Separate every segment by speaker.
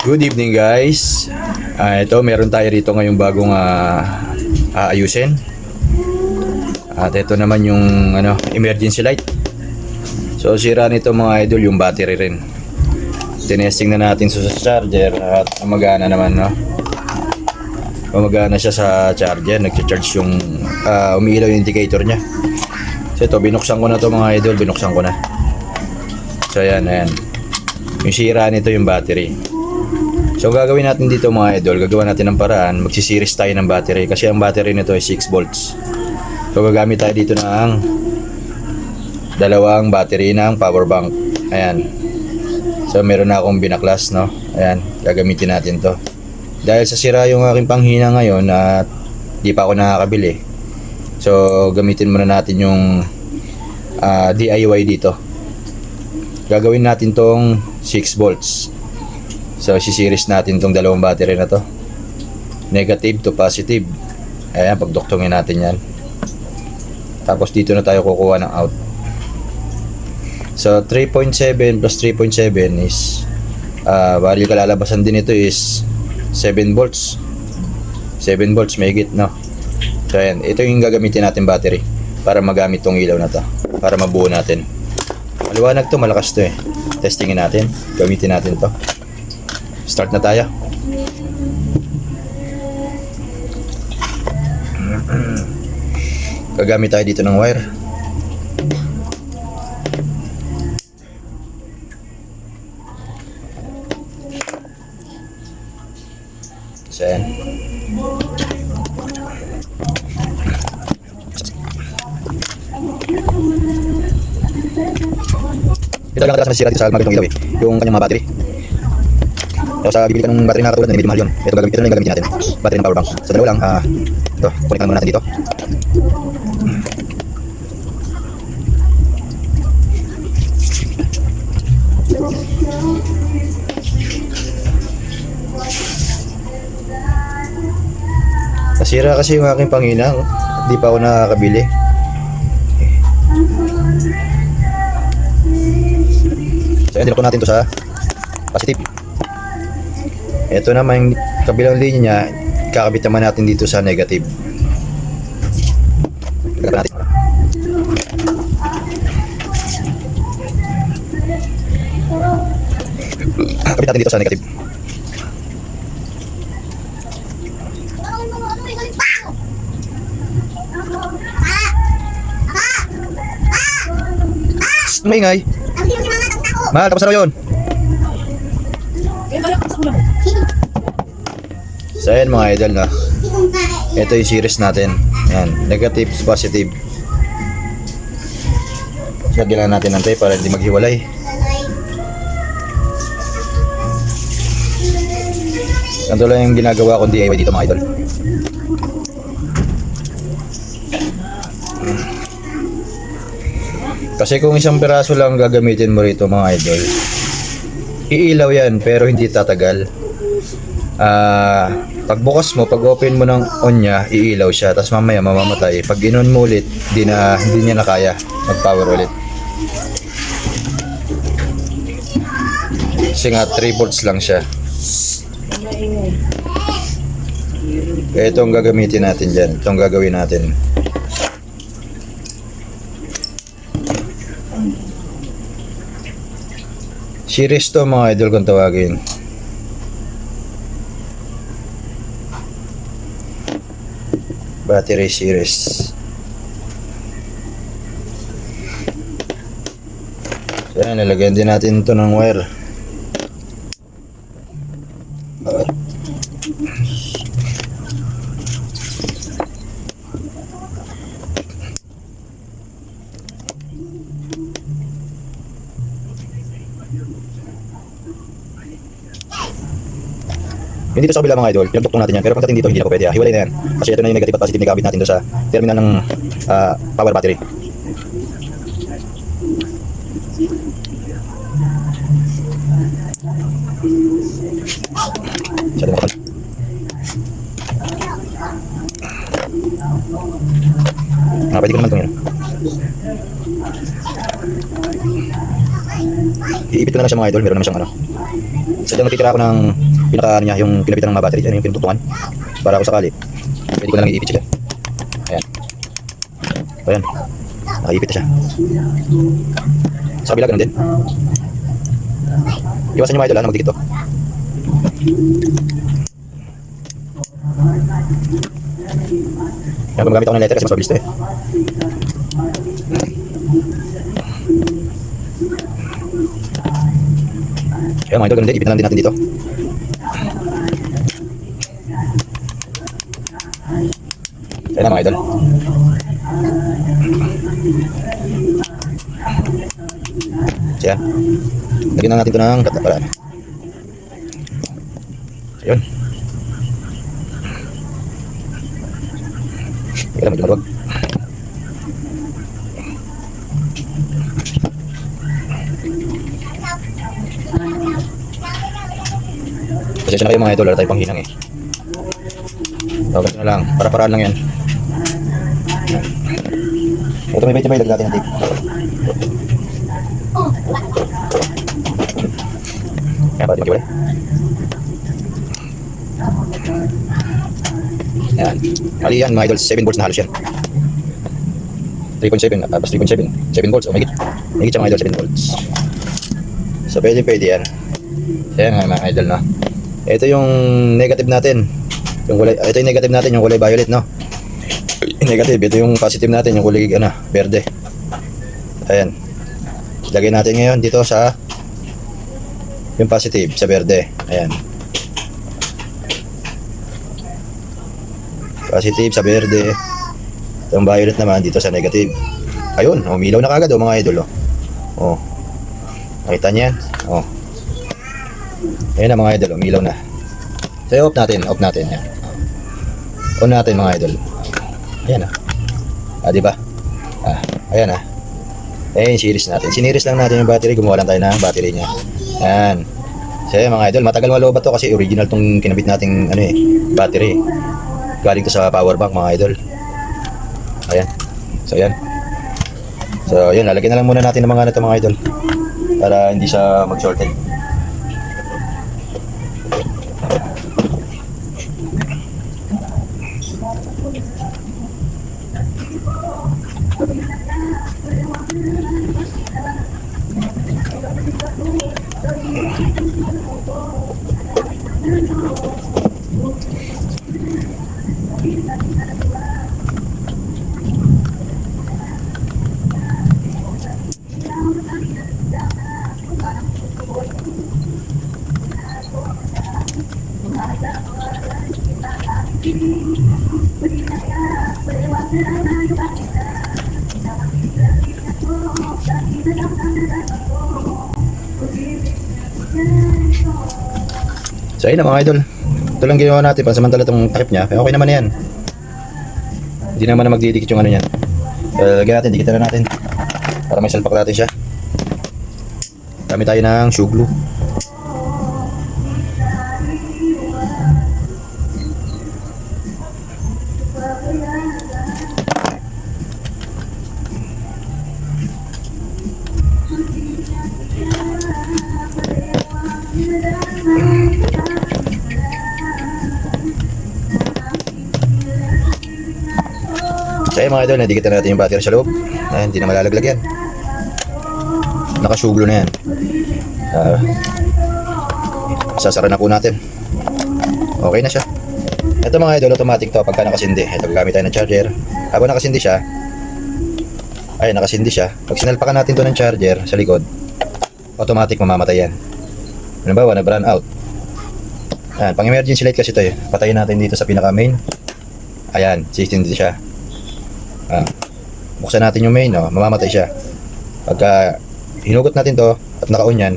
Speaker 1: Good evening guys. Ito meron tayo rito ngayong bagong aayusin. At ito naman yung emergency light. So sira nito mga idol yung battery rin. Tinesting na natin sa charger at gumagana naman, no. Gumagana siya sa charger, nagcha-charge yung umiilaw yung indicator niya. So ito binuksan ko na to mga idol, binuksan ko na. So ayan. Yung sira nito yung battery. So gagawin natin dito mga idol, gagawa natin ng paraan, magsisiris tayo ng battery kasi ang battery nito ay 6 volts. So gagamit tayo dito ng dalawang battery ng power bank. Ayan. So meron na akong binaklas, no. Ayan, gagamitin natin to. Dahil sa sira yung aking panghina ngayon at di pa ako nakakabili. So gamitin muna natin yung DIY dito. Gagawin natin tong 6 volts. So sisiris natin tong dalawang battery na to, negative to positive. Ayan, pagduktungin natin yan. Tapos dito na tayo kukuha ng out. So 3.7 plus 3.7 is bali kalalabasan din ito is 7 volts. 7 volts may higit, no. So ayan, ito yung gagamitin natin battery para magamit tong ilaw na to, para mabuo natin. Maliwanag to, malakas to eh. Testingin natin, gamitin natin to. Start na tayo. Gagamit tayo dito ng wire. So yan. Ito lang kadalas nasisira dito sa magandang ilaw eh, yung kanyang mga battery. Tapos bibili ka ng battery na katulad na medyo mahal yun. Ito na yung gagamitin natin. Battery ng power bank. So dalawa lang. Ito, connect muna natin dito. Nasira kasi yung aking pangina. Hindi pa ako nakakabili. So yan, dinako natin to sa positive. Ito naman yung kabilang linya niya, kakabit naman natin dito sa negative. Kakabit natin. Kakabit natin dito sa negative. Maingay. Mahal, tapos na yun. So ayan mga idol, na ito yung series natin. Ayan, negative, positive. Lagyan natin ng tape para hindi maghiwalay. Ito lang yung ginagawa kong DIY dito mga idol. Kasi kung isang piraso lang gagamitin mo rito mga idol, iilaw yan pero hindi tatagal. Pagbukas mo, pag open mo ng on niya, iilaw siya, tapos mamaya mamamatay. Pag in-on mo ulit, hindi niya na kaya mag-power ulit. Kasi nga 3 volts lang siya. Kaya ito ang gagamitin natin dyan. Ito ang gagawin natin. Series to mga idol kung tawagin. Battery series. So yan, nilagyan din natin ito ng wire. Yung dito sa kabila mga idol, pinagduktong natin yan. Pero pagdating dito, hindi na po pwede. Hiwalay na yan. Kasi ito na yung negative at positive na ikabit natin doon sa terminal ng power battery. Masyado makapal. Pwede ko naman itong yan. iipit ko na lang siya mga idol. Meron naman siyang ano. Sadyang natitira ako ng pinaka ano niya, yung pinapitan ng mga battery, ano yung pinututungan. Para ako sakali. Pwede ko na lang iipit siya. Ayan. Ayan. Nakaipit na siya. Sa kabila ganun din. Iwasan nyo mga idol na magdikit to. Yan, gumagamit ako ng letter kasi mas mabilis to eh. Ayan mga idol, ganun din. Ipit na lang din natin dito. Ayan na mga idol. So yan. Lagyan na natin ito ng para ano. Ayun. Teka lang, medyo maluwag. Pasensya na kayo mga idol, wala tayo pang hinang eh. So, ganito na lang, para-paraan lang yan. Ito may bait-bait, lagyan natin ng tape. Ayan, para di magkiwalay. Ayan. Mali yan mga idol, 7 volts na halos yan. 3.7, tapos 3.7. 7 volts, o may higit siya mga idol, 7 volts. So pwede yan. Ayan mga idol, no. Ito yung negative natin. Ito yung negative natin, yung kulay violet, no. Negative, ito yung positive natin, yung kulay ano, verde. Ayan. Lagay natin ngayon dito sa yung positive sa verde. Ayan. Positive sa verde. Itong violet naman dito sa negative. Ayun, umilaw na kagad mga idol. Oh. Nakita niyan? Oh. Ayun na mga idol, umilaw na. So off natin yan. On natin mga idol. Ayan ah. Di ba? Ayan ah. Ayan yung series natin. Siniris lang natin yung battery, gumawa lang tayo ng battery niya. Ayan. So ayan mga idol, matagal malobat to kasi original tong kinabit nating ano battery. Galing to sa power bank mga idol. Ayan. So ayan. So ayan, lalagyan na lang muna natin ng mga ano to mga idol. Para hindi siya mag-shorted. So ayun na mga idol. Ito lang ginawa natin pansamantala itong takip niya. Okay naman na yan. Hindi naman na magdidikit yung ano yan. Lagyan natin, dikitan na natin. Para may salpak natin siya. Dami tayo ng shoe glue. So ayun mga idol, nadikitan natin yung battery sa loob. Hindi na malalaglag yan. Nakasuglo na yan. Sasara na po natin. Okay na siya. Ito mga idol, automatic to pagka nakasindi. Ito gagamit tayo ng charger. Habang nakasindi siya, pag sinalpakan natin to ng charger sa likod, automatic mamamatay yan. Halimbawa, na-brown out. Ayan, pang emergency light kasi ito eh. Patayin natin dito sa pinaka main. Ayan, 16 dito siya. Buksan natin yung main, mamamatay siya. Pagka hinugot natin to at naka-on yan,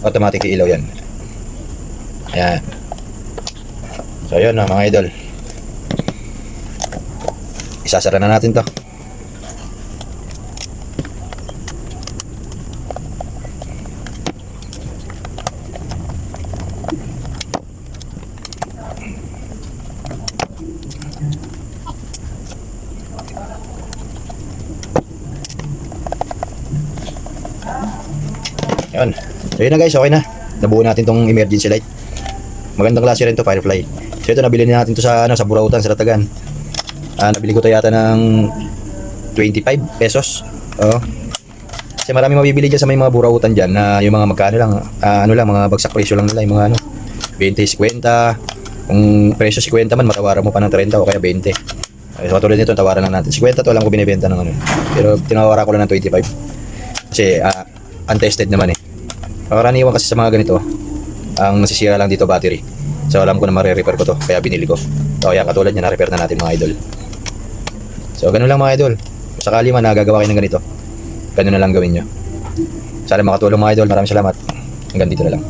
Speaker 1: automatic ilaw yan. Ayan. So yun mga idol, isasara na natin to. Yun, So yun na guys, okay na. Nabuo natin tong emergency light. Magandang klase rin to, Firefly. So ito, nabili natin to sa Burautan, sa Ratagan. Nabili ko to yata ng 25 pesos. Oo. Kasi marami mabibili dyan sa may mga Burautan dyan na yung mga magkano lang, mga bagsak presyo lang nila, yung mga 20, 50. Kung presyo 50 man, matawaran mo pa ng 30 o kaya 20. So katulad nito, tawaran lang natin. 50 to alam ko binibenta ng pero tinawara ko lang ng 25. Kasi untested naman eh. Karaniwan kasi sa mga ganito, ang nasisira lang dito battery. So alam ko na mare-repair ko to, kaya binili ko. So kaya katulad niya, na-repair na natin mga idol. So ganun lang mga idol. Kung sakali man nagagawa kayo ng ganito, ganun na lang gawin nyo. Sana makatulong mga idol. Maraming salamat. Hanggang dito na lang.